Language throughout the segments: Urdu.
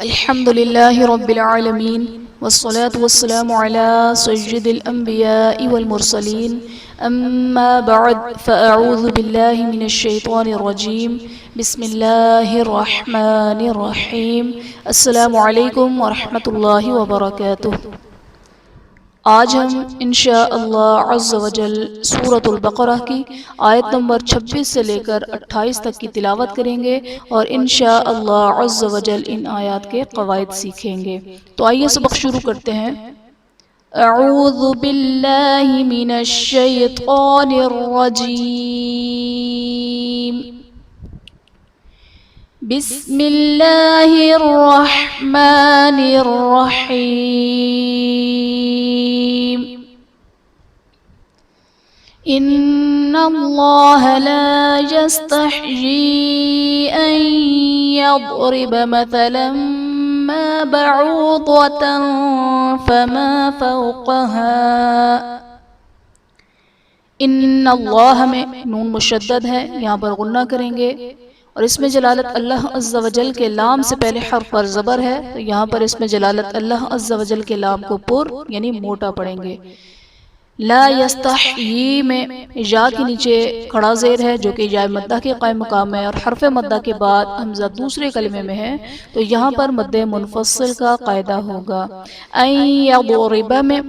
الحمد لله رب العالمين والصلاة والسلام على سيد الأنبياء والمرسلين أما بعد فأعوذ بالله من الشيطان الرجيم بسم الله الرحمن الرحيم السلام عليكم ورحمة الله وبركاته۔ آج ہم انشاءاللہ عز و جل سورۃ البقرہ کی آیت نمبر 26 سے لے کر 28 تک کی تلاوت کریں گے اور انشاءاللہ عز و جل ان آیات کے قواعد سیکھیں گے۔ تو آئیے سبق شروع کرتے ہیں۔ اعوذ باللہ من الشیطان الرجیم، بسم اللہ الرحمن الرحیم۔ ان اللہ لا يستحيي ان يضرب مثلا ما بعوضة فما فوقها۔ ان اللہ میں نون مشدد ہے، یہاں پر غنہ کریں گے، اور اس میں جلالت اللہ عز و جل کے لام سے پہلے حرف پر زبر ہے، تو یہاں پر اس میں جلالت اللہ عز و جل کے لام کو پر یعنی موٹا پڑھیں گے۔ لا یستحیی میں یا کے نیچے کھڑا زیر ہے جو کہ یا مدہ کے قائم مقام ہے، اور حرف مدہ کے بعد حمزہ دوسرے کلمے میں ہے تو یہاں پر مد منفصل کا قاعدہ ہوگا۔ این یضرب میں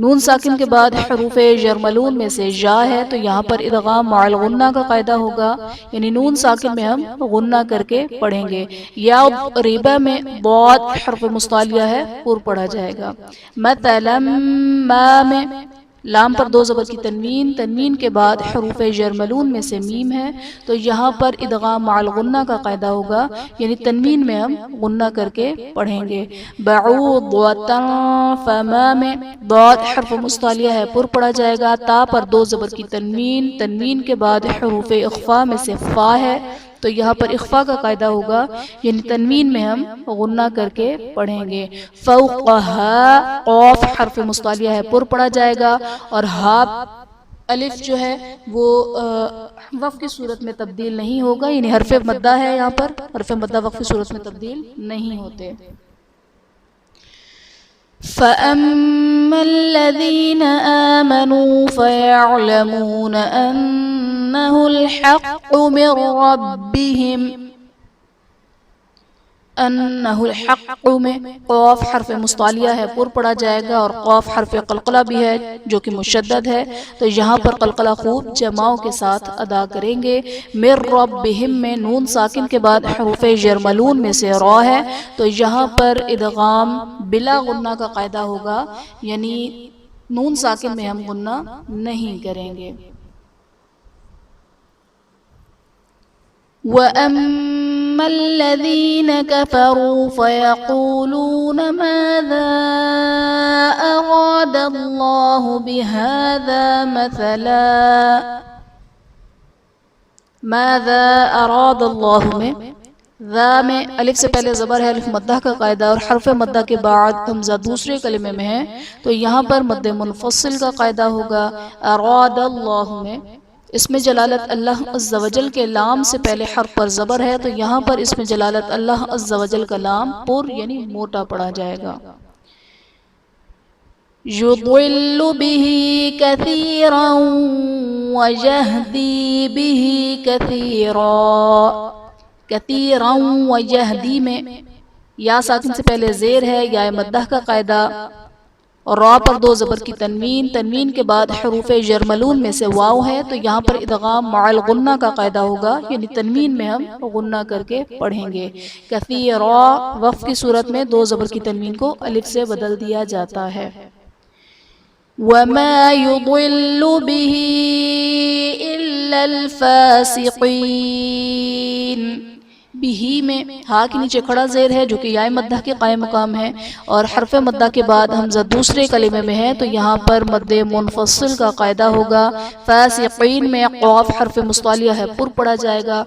نون ساکن کے بعد حروف جرملون میں سے یا ہے تو یہاں پر ادغام مع الغنہ کا قاعدہ ہوگا، یعنی نون ساکن میں ہم غنہ کر کے پڑھیں گے۔ یضرب میں ضاد حرف مستعلیہ ہے، پر پڑھا جائے گا۔ مثلا ما میں لام پر دو زبر کی تنوین، تنوین کے بعد حروف جرملون میں سے میم ہے تو یہاں پر ادغام مع الغنہ کا قاعدہ ہوگا، یعنی تنوین میں ہم غنہ کر کے پڑھیں گے۔ بعوضة فما میں ضاد حرف مستعلیہ ہے، پر پڑھا جائے گا۔ تا پر دو زبر کی تنوین، تنوین کے بعد حروف اخفا میں سے فا ہے تو یہاں پر اخفا کا قاعدہ ہوگا، یعنی تنوین میں ہم غنہ کر کے پڑھیں گے۔ فوقہا قاف حرف مستعلیہ ہے، پر پڑھا جائے گا، اور ہا الف جو ہے وہ وقف کی صورت میں تبدیل نہیں ہوگا، یعنی حرف مدہ ہے، یہاں پر حرف مدہ وقف کی صورت میں تبدیل نہیں ہوتے۔ فَأَمَّا الَّذِينَ آمَنُوا فَيَعْلَمُونَ أَنَّهُ الْحَقُّ مِنْ رَبِّهِمْ۔ انہ الحق میں قاف حرف مستعلیہ ہے، پر پڑھا جائے گا، اور قاف حرف قلقلہ بھی ہے جو کہ مشدد ہے تو یہاں پر قلقلہ خوب جماؤں کے ساتھ ادا کریں گے۔ من ربہم میں نون ساکن کے بعد حروف جرملون میں سے را ہے تو یہاں پر ادغام بلا غنہ کا قاعدہ ہوگا، یعنی نون ساکن میں ہم غنہ نہیں کریں گے۔ وَأَمَّا الَّذِينَ كَفَرُوا فَيَقُولُونَ مَاذَا أَرَادَ اللَّهُ بِهَذَا مَثَلًا۔ ماذا أراد اللہ میں ذا میں الف سے پہلے زبر ہے، الف مدہ کا قاعدہ، اور حرف مدہ کے بعد حمزہ دوسرے کلمے میں ہے تو یہاں پر مد منفصل کا قاعدہ ہوگا۔ اراد اللہ میں اس میں جلالت اللہ عز و جل کے لام سے پہلے حرف پر زبر ہے تو یہاں پر اس میں جلالت اللہ عز و جل کا لام پر یعنی موٹا پڑھا جائے گا۔ یضل به کثیرا ویہدی به کثیرا۔ کثیرا ویہدی میں یا ساکن سے پہلے زیر ہے، یا مدہ کا قاعدہ، اور را پر دو زبر کی تنوین، تنوین کے بعد حروف جرملون میں سے واو ہے تو یہاں پر ادغام مع الغنہ کا قاعدہ ہوگا، یعنی تنوین میں ہم غنہ کر کے پڑھیں گے۔ کثیرا وقف کی صورت میں دو زبر کی تنوین کو الف سے بدل دیا جاتا ہے۔ وَمَا يُضِلُّ بِهِ إِلَّا الْفَاسِقِينَ۔ بھی میں ہا کے نیچے کھڑا زیر ہے جو کہ یا مدہ کے قائم مقام ہے، اور حرف مدہ کے بعد حمزہ دوسرے کلمے میں ہے تو یہاں پر مد منفصل کا قاعدہ ہوگا۔ فاسقین میں قاف حرف مستعلیہ ہے، پر پڑھا جائے گا،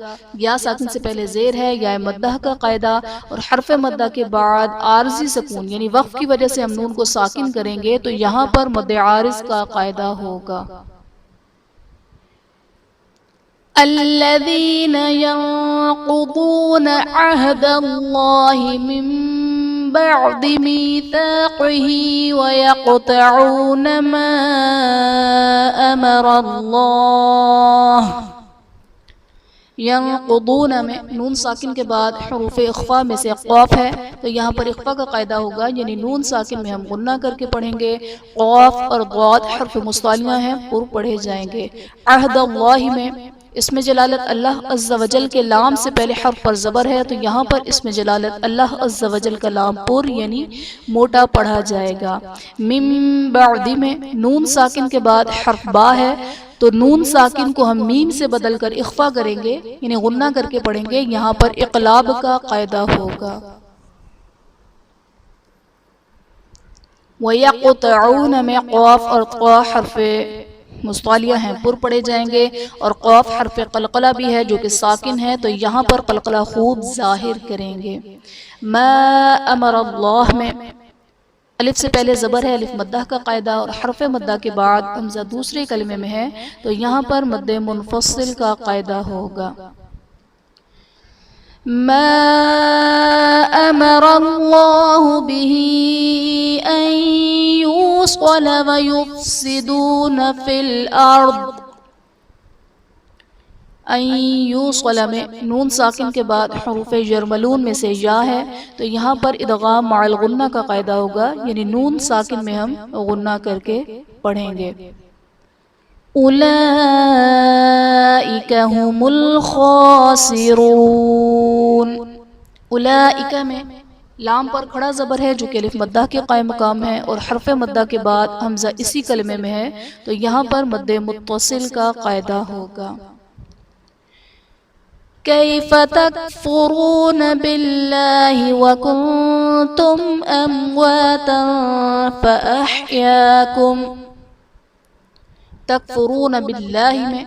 یا ساکن سے پہلے زیر ہے، یا مدہ کا قاعدہ، اور حرف مدہ کے بعد عارضی سکون یعنی وقف کی وجہ سے ہم نون کو ساکن کریں گے تو یہاں پر مد عارض کا قاعدہ ہوگا۔ الذين ينقضون عهد الله من بعد ميثاقه ويقطعون ما أمر الله ينقضون میں نون ساکن کے بعد حروف اخفا میں سے قاف ہے تو یہاں پر اخفا کا قاعدہ ہوگا، یعنی نون ساکن میں ہم غنہ کر کے پڑھیں گے، قاف اور ضاد حرف مستعلیہ ہیں پر پڑھے جائیں گے۔ عہد اللہ میں اس میں جلالت اللہ عز و جل کے لام سے پہلے حرف پر زبر ہے تو یہاں پر اس میں جلالت اللہ عز و جل کا لام پر یعنی موٹا پڑھا جائے گا۔ من بعد میں نون ساکن کے بعد حرف با ہے تو نون ساکن کو ہم میم سے بدل کر اخفا کریں گے، یعنی غنہ کر کے پڑھیں گے، یہاں پر اقلاب کا قاعدہ ہوگا۔ وَيَقْطَعُونَ میں قاف اور قا حرف مستعلیہ ہیں پر پڑھے جائیں گے، اور قاف حرف قلقلہ بھی ہے جو کہ ساکن ہے تو یہاں پر قلقلہ خوب ظاہر کریں گے۔ ما امر اللہ میں الف سے پہلے زبر ہے، الف مدہ کا قاعدہ، اور حرف مدہ کے بعد حمزہ دوسرے کلمے میں ہے تو یہاں پر مد منفصل کا قاعدہ ہوگا۔ ما امر اللہ به ان یوصل ویفسدون فی الارض، ان یوصل میں نون ساکن کے بعد حروف یرملون میں سے یا ہے تو یہاں پر ادغام مع الغنہ کا قاعدہ ہوگا، یعنی نون ساکن میں ہم غنہ کر کے پڑھیں گے۔ اولئک هم الخاسرون، اولئک میں لام پر کھڑا زبر ہے جو کہ الف مدہ کے قائم مقام ہے، اور حرف مدہ کے بعد حمزہ اسی کلمے میں ہے تو یہاں پر مد متصل کا قاعدہ ہوگا۔ کیف تکفرون باللہ وکنتم امواتا فاحیاکم، تکفرون باللہ میں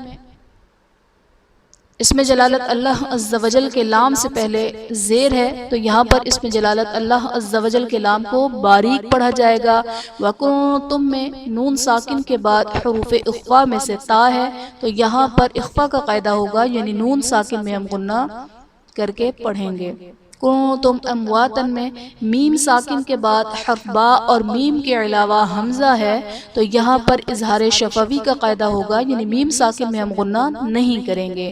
اس میں جلالت اللہ عز و جل کے لام سے پہلے زیر ہے تو یہاں پر اس میں جلالت اللہ عز و جل کے لام کو باریک پڑھا جائے گا۔ وَكُنْتُم میں نون ساکن کے بعد حروف اخفا میں سے تا ہے تو یہاں پر اخفا کا قاعدہ ہوگا، یعنی نون ساکن میں ہم غنہ کر کے پڑھیں گے۔ کنتم امواتن میں میم ساکن کے بعد حرف با اور میم کے علاوہ حمزہ ہے تو یہاں پر اظہار شفوی کا قاعدہ ہوگا، یعنی میم ساکن میں ہم غنہ نہیں کریں گے۔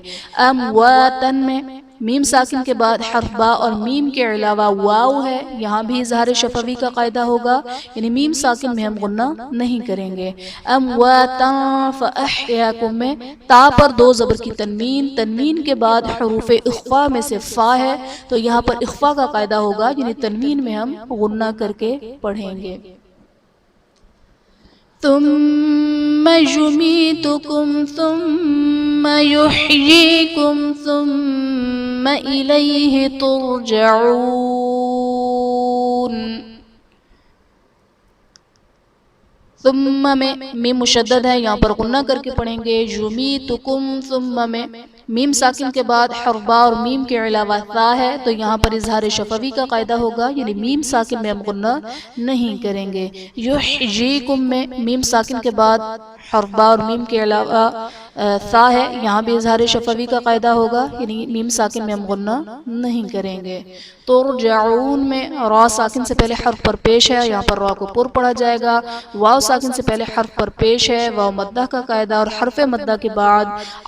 امواتن میں میم ساکن کے بعد حرف با اور میم کے علاوہ واو ہے، یہاں بھی اظہار شفوی کا قاعدہ ہوگا، یعنی میم ساکن میں ہم غنہ نہیں کریں گے۔ امواتا فاحیاکم میں تا پر دو زبر کی تنوین، تنوین کے بعد حروف اخفا میں سے فا ہے تو یہاں پر اخفا کا قاعدہ ہوگا، یعنی تنوین میں ہم غنہ کر کے پڑھیں گے۔ ثم یمیتکم ثم یحییکم ثم الیہ ترجعون، ثم میں میم مشدد ہے، یہاں پر غنہ کر کے پڑھیں گے۔ یمیتکم ثم میں میم ساکن کے بعد حرف با اور میم کے علاوہ ثا ہے تو یہاں پر اظہار شفوی کا قاعدہ ہوگا، یعنی میم ساکن میں ہم غنہ نہیں کریں گے۔ یحییکم میں میم ساکن کے بعد حرف با اور میم کے علاوہ ثا ہے، یہاں بھی اظہار شفوی کا قاعدہ ہوگا، یعنی میم ساکن میں ہم غنہ نہیں کریں گے۔ ترجعون میں را ساکن سے پہلے حرف پر پیش ہے، یہاں پر را کو پر پڑھا جائے گا۔ واو ساکن سے پہلے حرف پر پیش ہے، واو مدہ کا قاعدہ، اور حرف مدہ کے بعد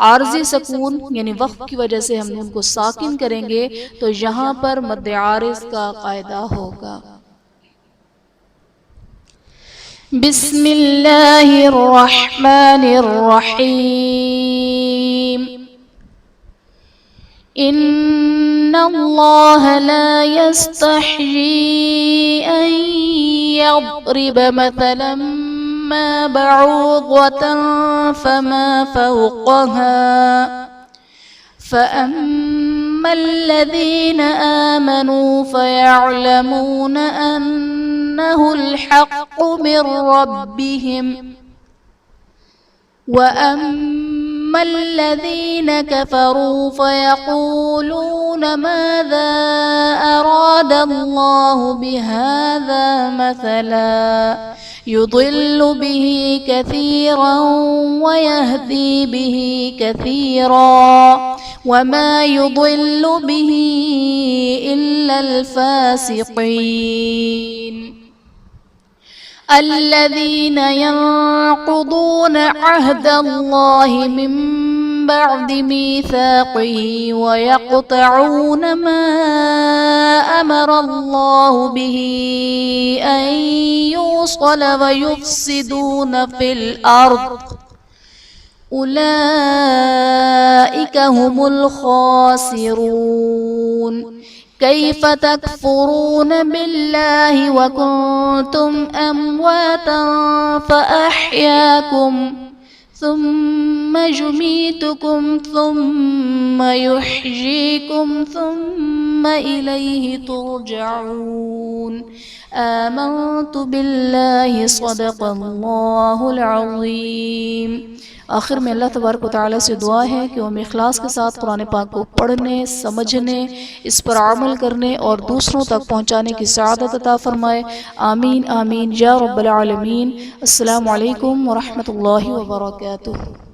عارضی سکون یعنی وقف کی وجہ سے ہم نون کو ساکن کریں گے تو یہاں پر مد عارض کا قاعدہ ہوگا۔ بسم اللہ الرحمن الرحیم، ان اللہ لا يستحيي ان يضرب مثلا ما بعوضة فما فوقها فأما الذين آمنوا فيعلمون أنه الحق من ربهم وأما الذين كفروا فيقولون ماذا أراد الله بهذا مثلا، يضل به كثيرا ويهدي به كثيرا وما يضل به إلا الفاسقين الذين ينقضون عهد الله من بعد ميثاقه ويقطعون ما أمر الله به أن يوصل ويفسدون في الأرض أولئك هم الخاسرون كيف تكفرون بالله وكنتم أمواتا فأحياكم ثم يميتكم ثم يحييكم ثم إليه ترجعون آمنت بالله صدق اللہ العظیم۔ آخر میں اللہ تبارک و تعالیٰ سے دعا ہے کہ وہ ہمیں اخلاص کے ساتھ قرآن پاک کو پڑھنے، سمجھنے، اس پر عمل کرنے اور دوسروں تک پہنچانے کی سعادت عطا فرمائے۔ آمین آمین یا رب العالمین۔ السلام علیکم ورحمۃ اللہ وبرکاتہ۔